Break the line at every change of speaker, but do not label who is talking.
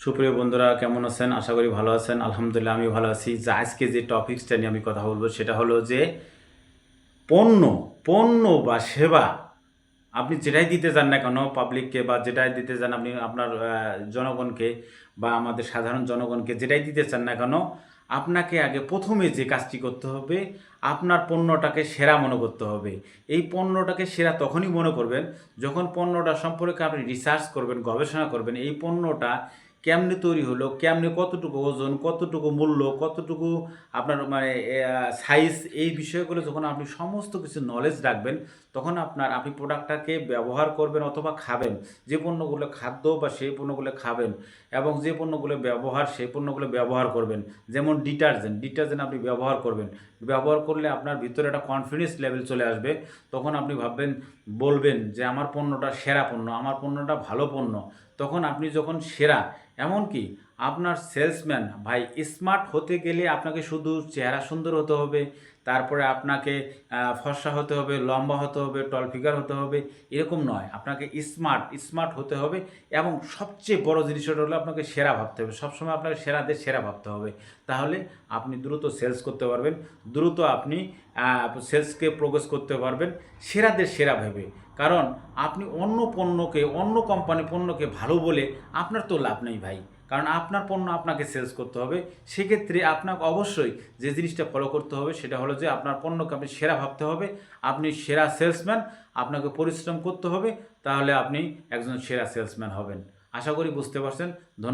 সুপ্রিয় বন্ধুরা কেমন আছেন? আশা করি ভালো আছেন। আলহামদুলিল্লাহ আমি ভালো আছি। আজকে যে টপিকসটা নিয়ে আমি কথা বলবো সেটা হলো যে পণ্য, পণ্য বা সেবা আপনি যেটাই দিতে চান না কেন পাবলিককে বা যেটাই দিতে চান আপনি আপনার জনগণকে বা আমাদের সাধারণ জনগণকে যেটাই দিতে চান না কেন আপনাকে আগে প্রথমে যে কাজটি করতে হবে আপনার পণ্যটাকে সেরা মনে করতে হবে। এই পণ্যটাকে সেরা তখনই মনে করবেন যখন পণ্যটা সম্পর্কে আপনি রিসার্চ করবেন, গবেষণা করবেন। এই পণ্যটা কেমনে তৈরি হলো, কেমনে কতটুকু ওজন, কতটুকু মূল্য, কতটুকু আপনার মানে সাইজ, এই বিষয়গুলো যখন আপনি সমস্ত কিছু নলেজ রাখবেন তখন আপনি প্রোডাক্টটাকে ব্যবহার করবেন অথবা খাবেন। যে পণ্যগুলো খাদ্য বা সেই পণ্যগুলো খাবেন এবং যে পণ্যগুলো ব্যবহার সেই পণ্যগুলো ব্যবহার করবেন। যেমন ডিটারজেন্ট আপনি ব্যবহার করবেন। ব্যবহার করলে আপনার ভিতরে একটা কনফিডেন্স লেভেল চলে আসবে। তখন আপনি ভাববেন, বলবেন যে আমার পণ্যটা সেরা পণ্য, আমার পণ্যটা ভালো পণ্য। তখন আপনি যখন সেরা, এমনকি আপনার সেলসম্যান ভাই স্মার্ট হতে গেলে আপনাকে শুধু চেহারা সুন্দর হতে হবে, তারপরে আপনাকে ফর্সা হতে হবে, লম্বা হতে হবে, টল ফিগার হতে হবে, এরকম নয়। আপনাকে স্মার্ট হতে হবে এবং সবচেয়ে বড় জিনিসটা হলো আপনাকে সেরা ভাবতে হবে। সবসময় আপনাকে সেরাদের সেরা ভাবতে হবে। তাহলে আপনি দ্রুত সেলস করতে পারবেন, দ্রুত আপনি সেলসকে প্রোগ্রেস করতে পারবেন সেরাদের সেরা ভেবে। কারণ আপনি অন্য পণ্যকে, অন্য কোম্পানি পণ্যকে ভালো বলে আপনার তো লাভ নেই ভাই। কারণ আপনার পণ্য আপনাকে সেলস করতে হবে। সেক্ষেত্রে আপনাকে অবশ্যই যে জিনিসটা ফলো করতে হবে সেটা হলো যে আপনার পণ্যকে আপনি সেরা ভাবতে হবে। আপনি সেরা সেলসম্যান, আপনাকে পরিশ্রম করতে হবে। তাহলে আপনি একজন সেরা সেলসম্যান হবেন। আশা করি বুঝতে পারছেন। ধন্যবাদ।